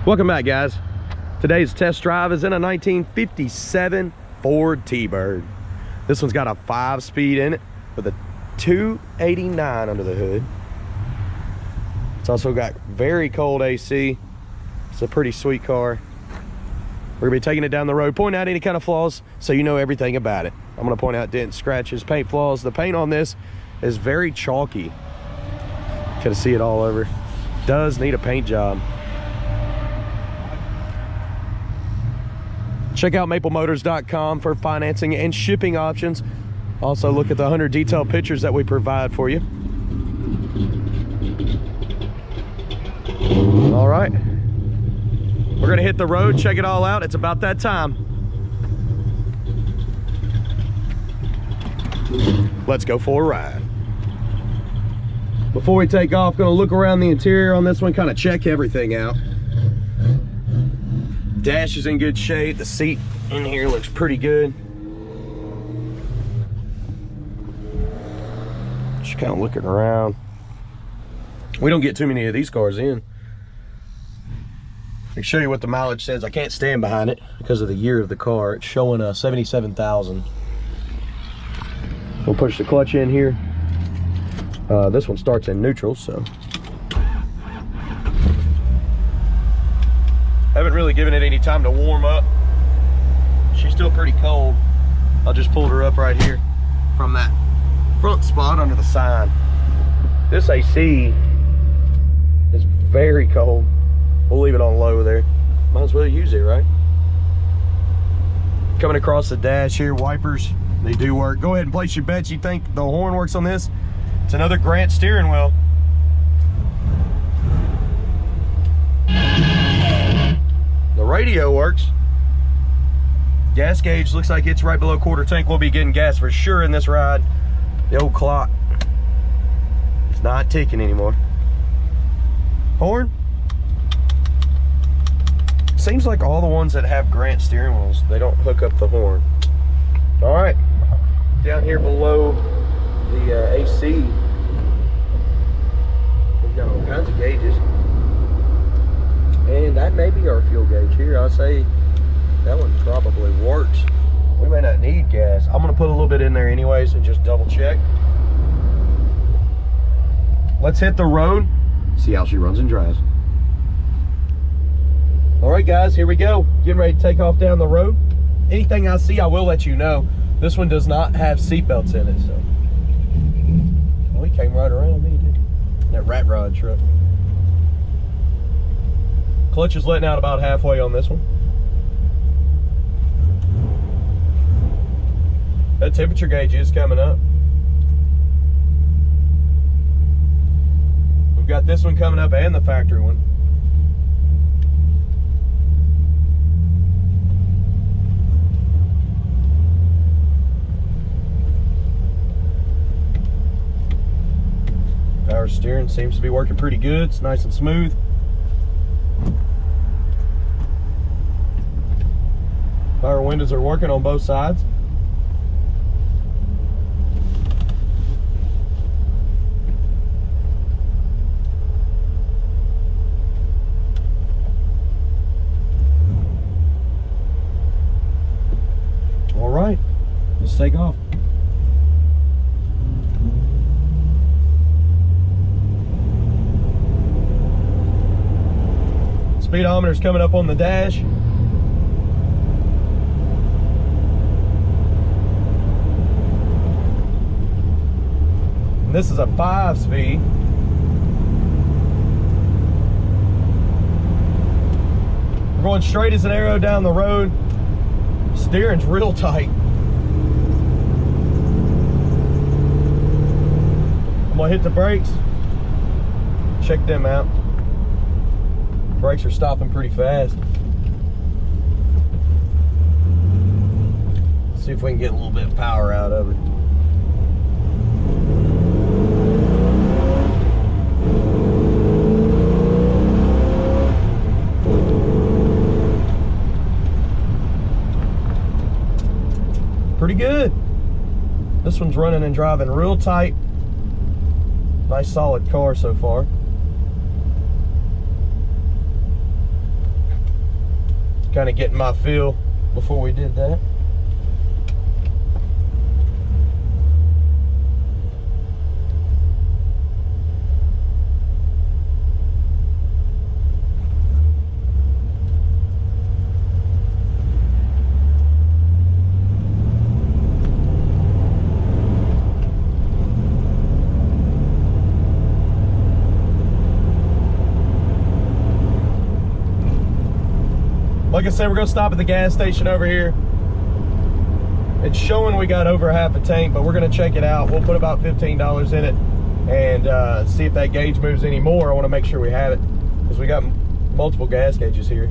Welcome back, guys. Today's test drive is in a 1957 Ford T-Bird. This one's got a 5-speed in it with a 289 under the hood. It's also got very cold AC. It's a pretty sweet car. We're gonna be taking it down the road, pointing out any kind of flaws so you know everything about it. I'm gonna point out dents, scratches, paint flaws. The paint on this is very chalky. Gotta see it all over. Does need a paint job. Check out maplemotors.com for financing and shipping options. Also look at the 100 detailed pictures that we provide for you. All right, we're gonna hit the road, check it all out. It's about that time. Let's go for a ride. Before we take off, gonna look around the interior on this one, kind of check everything out. Dash is in good shape. The seat in here looks pretty good. Just kind of looking around. We don't get too many of these cars in. I can show you what the mileage says. I can't stand behind it because of the year of the car. It's showing 77,000. We'll push the clutch in here. This one starts in neutral, so. Haven't really given it any time to warm up. She's still pretty cold. I just pulled her up right here from that front spot under the sign. This AC is very cold. We'll leave it on low there. Might as well use it, right? Coming across the dash here, wipers, they do work. Go ahead and place your bets. You think the horn works on this? It's another Grant steering wheel. The radio works. Gas gauge looks like it's right below quarter tank. We'll be getting gas for sure in this ride. The old clock, it's not ticking anymore. Horn. Seems like all the ones that have Grant steering wheels, they don't hook up the horn. All right, down here below the AC, we've got all kinds of gauges. And that may be our fuel gauge here. I say that one probably works. We may not need gas. I'm gonna put a little bit in there anyways and just double check. Let's hit the road, see how she runs and drives. All right, guys, here we go. Getting ready to take off down the road. Anything I see, I will let you know. This one does not have seatbelts in it, so. Well, he came right around me, didn't he? That rat rod truck. Clutch is letting out about halfway on this one. That temperature gauge is coming up. We've got this one coming up and the factory one. Power steering seems to be working pretty good. It's nice and smooth. Power windows are working on both sides. All right, let's take off. Speedometer's coming up on the dash. And this is a 5-speed. We're going straight as an arrow down the road. Steering's real tight. I'm gonna hit the brakes. Check them out. Brakes are stopping pretty fast. See if we can get a little bit of power out of it. Pretty good. This one's running and driving real tight. Nice solid car so far. kind of getting my feel before we did that. Like I said, we're gonna stop at the gas station over here. It's showing we got over half a tank, but we're gonna check it out. We'll put about $15 in it and see if that gauge moves any more. I wanna make sure we have it because we got multiple gas gauges here.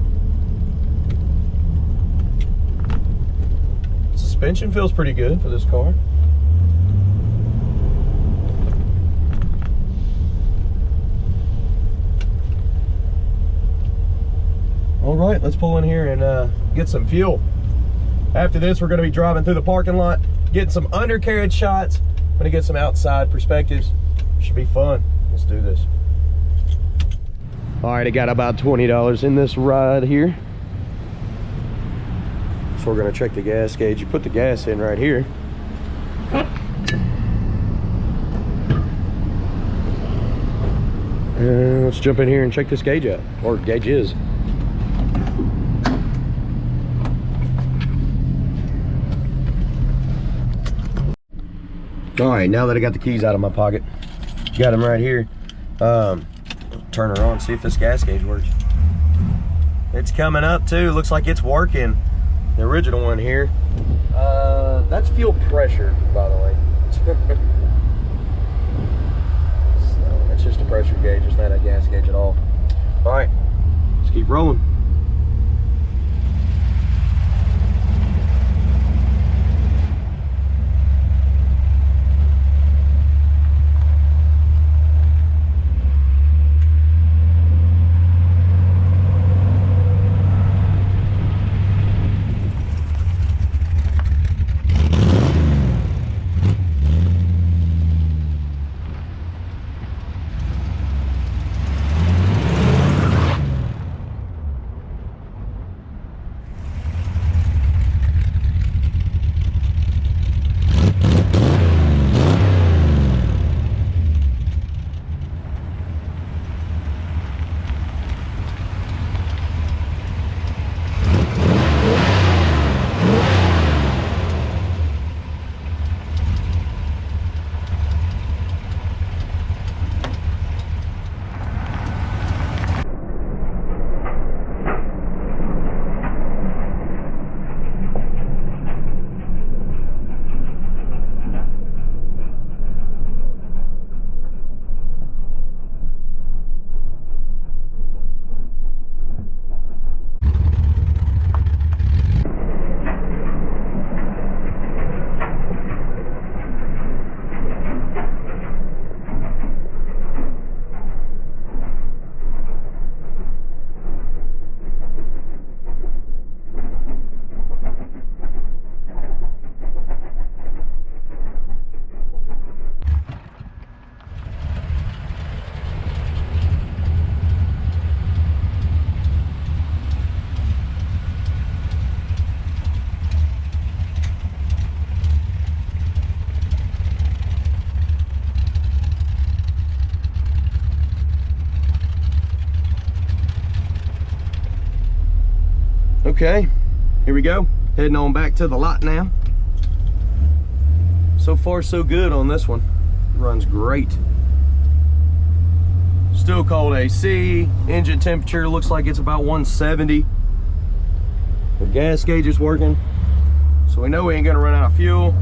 Suspension feels pretty good for this car. All right, let's pull in here and get some fuel. After this, we're gonna be driving through the parking lot, getting some undercarriage shots. I'm gonna get some outside perspectives. Should be fun. Let's do this. All right, I got about $20 in this ride here. So we're gonna check the gas gauge. You put the gas in right here. And let's jump in here and check this gauge out, or gauge is. All right, now that I got the keys out of my pocket, got them right here. Turn her on, see if this gas gauge works. It's coming up too. Looks like it's working. The original one here. That's fuel pressure, by the way. So it's just a pressure gauge. It's not a gas gauge at all. All right, let's keep rolling. Okay, here we go. Heading on back to the lot now. So far so good on this one. Runs great. Still cold AC. Engine temperature looks like it's about 170. The gas gauge is working, so we know we ain't gonna run out of fuel.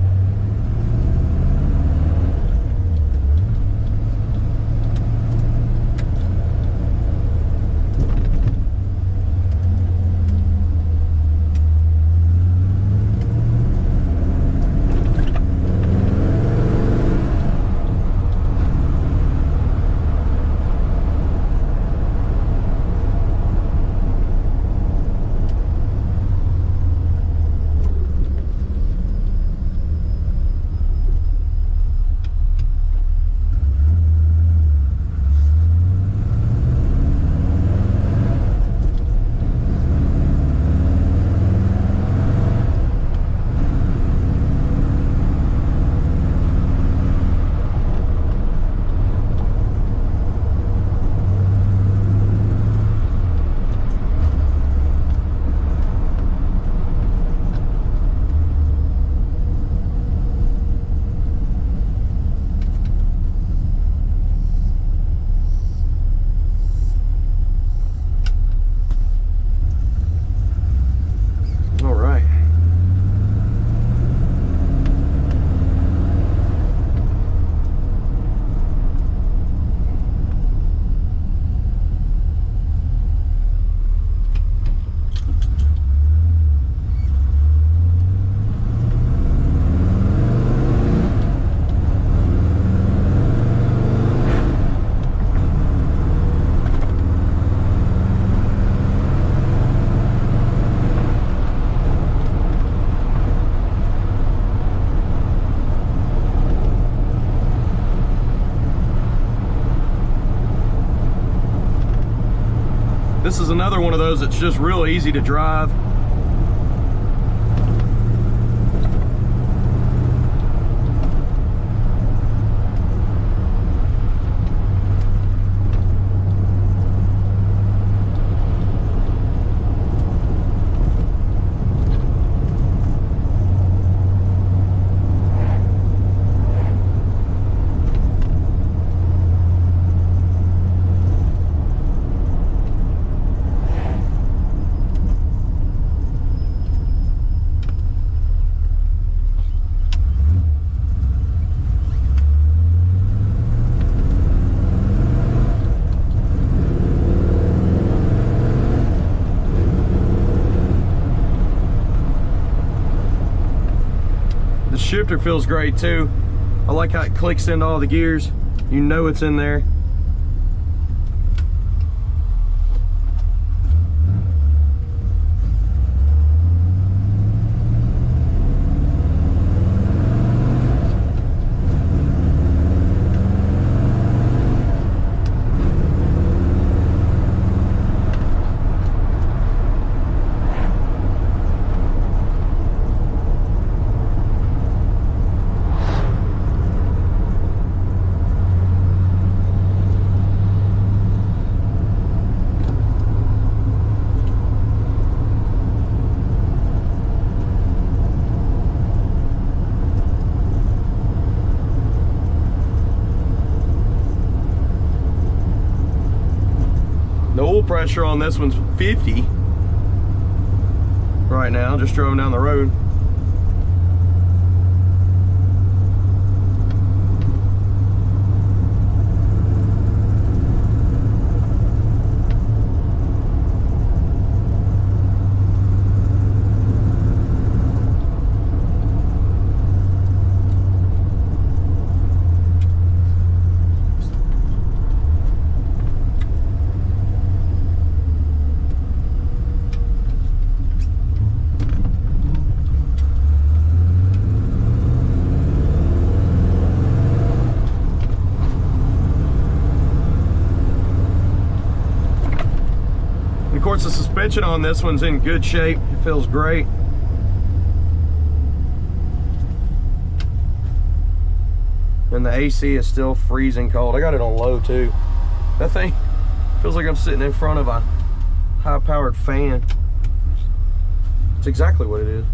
This is another one of those that's just real easy to drive. The shifter feels great too. I like how it clicks into all the gears. You know it's in there. The oil pressure on this one's 50 right now, just drove down the road. Of course, the suspension on this one's in good shape. It feels great. And the AC is still freezing cold. I got it on low too. That thing feels like I'm sitting in front of a high-powered fan. It's exactly what it is.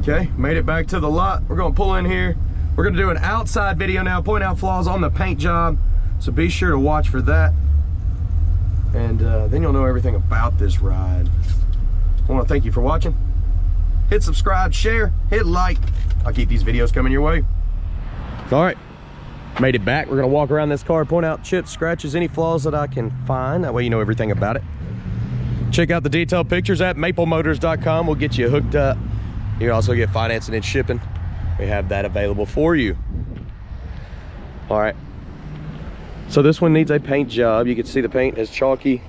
Okay, made it back to the lot. We're gonna pull in here. We're gonna do an outside video now, point out flaws on the paint job. So be sure to watch for that. And then you'll know everything about this ride. I wanna thank you for watching. Hit subscribe, share, hit like. I'll keep these videos coming your way. All right, made it back. We're gonna walk around this car, point out chips, scratches, any flaws that I can find. That way you know everything about it. Check out the detailed pictures at maplemotors.com. We'll get you hooked up. You can also get financing and shipping. We have that available for you. All right. So this one needs a paint job. You can see the paint is chalky,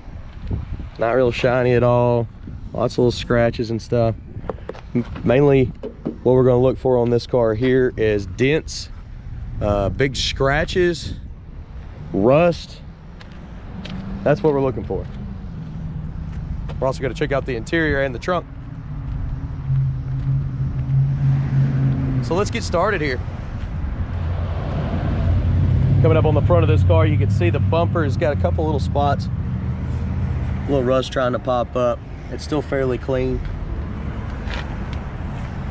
not real shiny at all. Lots of little scratches and stuff. Mainly what we're gonna look for on this car here is dents, big scratches, rust. That's what we're looking for. We're also gonna check out the interior and the trunk. So let's get started here. Coming up on the front of this car, you can see the bumper has got a couple little spots. A little rust trying to pop up. It's still fairly clean.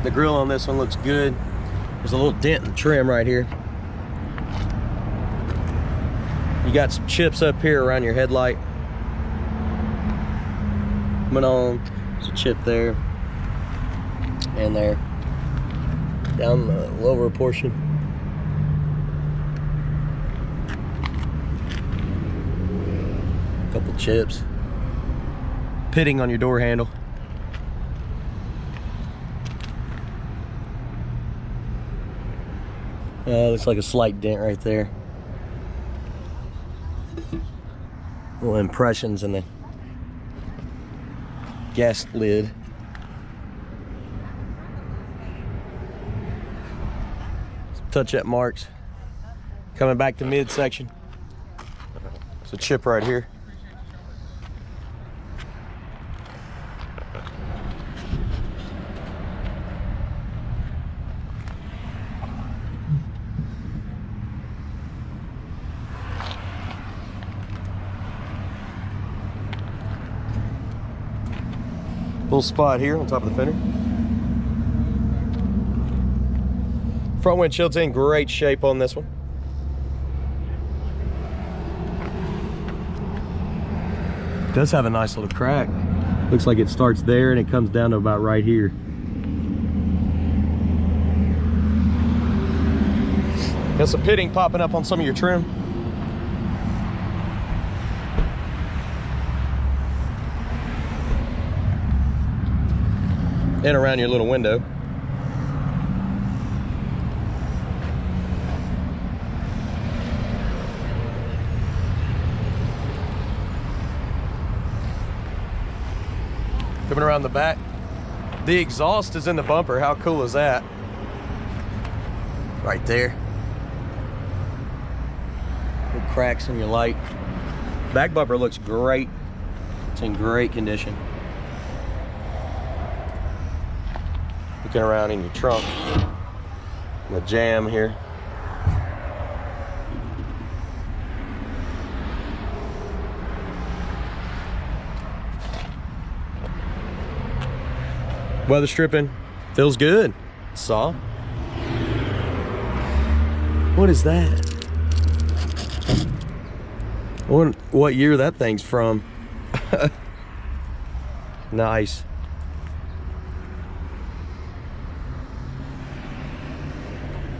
The grill on this one looks good. There's a little dent in the trim right here. You got some chips up here around your headlight. Coming on, there's a chip there and there. Down the lower portion. Couple chips. pitting on your door handle. Looks like a slight dent right there. Little impressions in the gas lid. Some touch-up marks. Coming back to midsection. It's a chip right here. Little spot here on top of the fender. Front windshield's in great shape on this one. It does have a nice little crack. Looks like it starts there and it comes down to about right here. Got some pitting popping up on some of your trim. And around your little window. Coming around the back. The exhaust is in the bumper. How cool is that? Right there. Little cracks in your light. Back bumper looks great. It's in great condition. Looking around in your trunk. The jam here. Weather stripping feels good. Saw. What is that? I wonder what year that thing's from. Nice.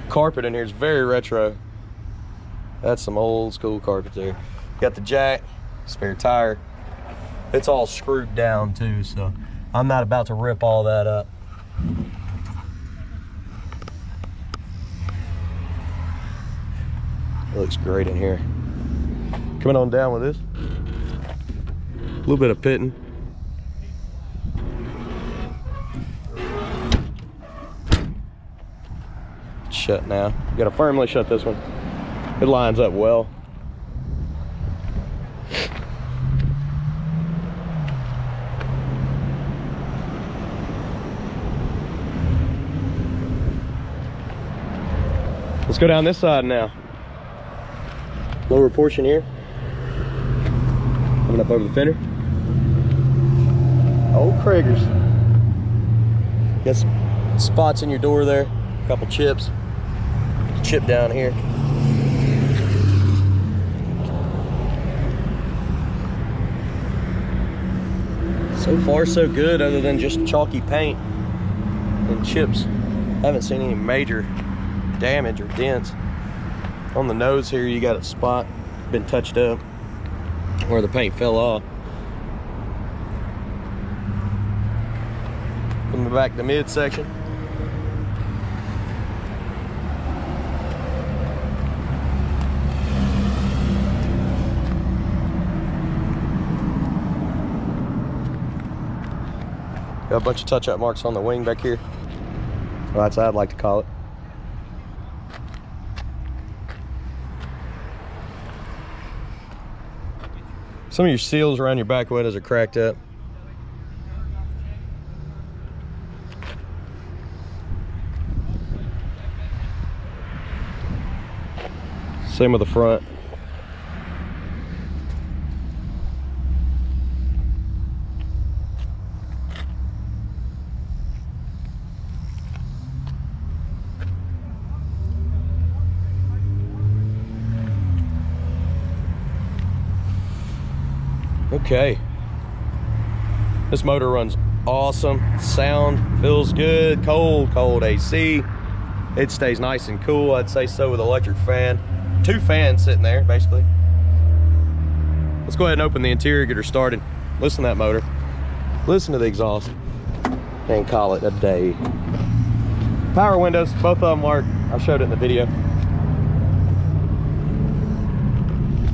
Carpet in here is very retro. That's some old school carpet there. Got the jack, spare tire. It's all screwed down too, so I'm not about to rip all that up. It looks great in here. Coming on down with this. A little bit of pitting. Shut now. You gotta firmly shut this one. It lines up well. Let's go down this side now. Lower portion here. Coming up over the fender. Old Cragars. Got some spots in your door there. A couple chips. Chip down here. So far so good, other than just chalky paint and chips. Haven't seen any major damage or dents. On the nose here you got a spot been touched up where the paint fell off. Coming back to midsection. Got a bunch of touch-up marks on the wing back here. Well, that's what I'd like to call it. Some of your seals around your back windows are cracked up. Same with the front. Okay, this motor runs awesome. Sound feels good. Cold AC. It stays nice and cool. I'd say so with electric fan. 2 fans sitting there basically. Let's go ahead and open the interior, get her started. Listen to that motor. listen to the exhaust, and call it a day. Power windows, both of them work. I showed it in the video.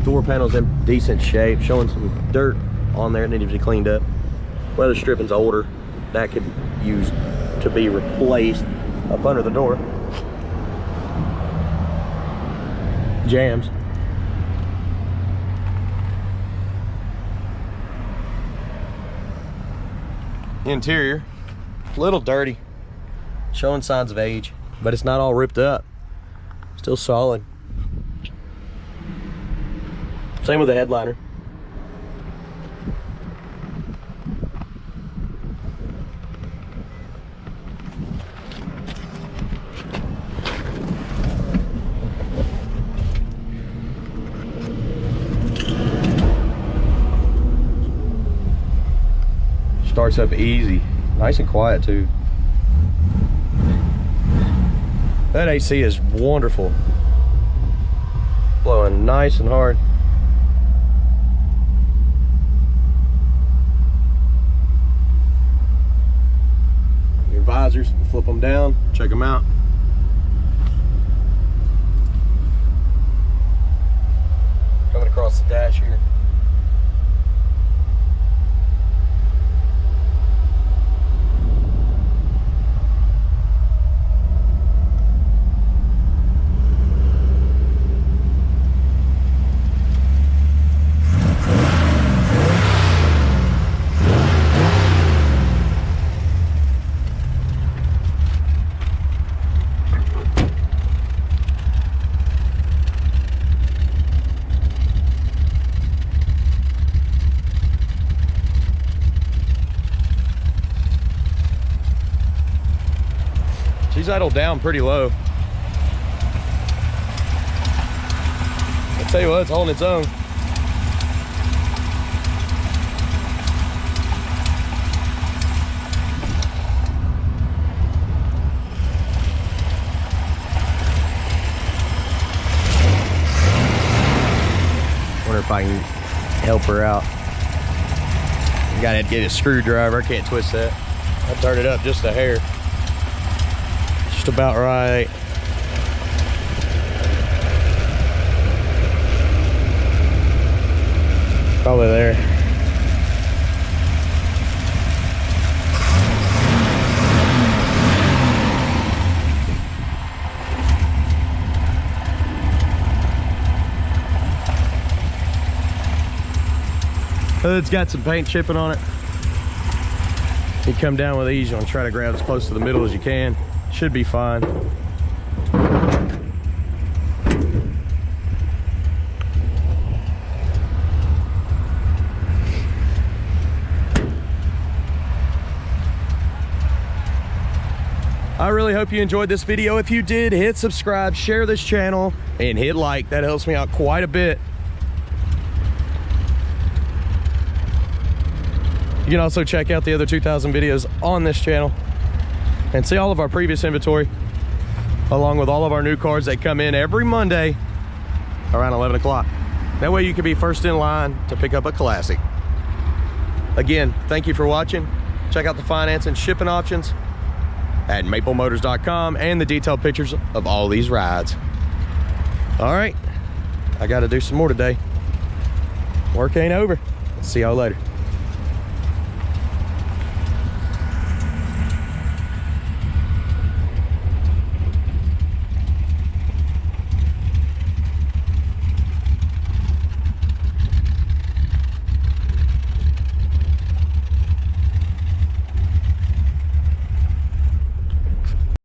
Door panel's in decent shape, showing some dirt on there that needs to be cleaned up. Weather stripping's older. That could use to be replaced up under the door. Jams. Interior, a little dirty, showing signs of age, but it's not all ripped up. Still solid. Same with the headliner. Starts up easy, nice and quiet too. That AC is wonderful, blowing nice and hard. Your visors, flip them down, check them out. Coming across the dash here. She's idled down pretty low. I'll tell you what, it's holding its own. Wonder if I can help her out. I gotta get a screwdriver. I can't twist that. I turned it up just a hair. Just about right. Probably there. Hood's got some paint chipping on it. You come down with these, you want to try to grab as close to the middle as you can. Should be fine. I really hope you enjoyed this video. If you did, hit subscribe, share this channel, and hit like. That helps me out quite a bit. You can also check out the other 2,000 videos on this channel and see all of our previous inventory, along with all of our new cars that come in every Monday around 11 o'clock. That way you can be first in line to pick up a classic. Again, thank you for watching. Check out the finance and shipping options at maplemotors.com and the detailed pictures of all these rides. All right, I got to do some more today. Work ain't over. See y'all later.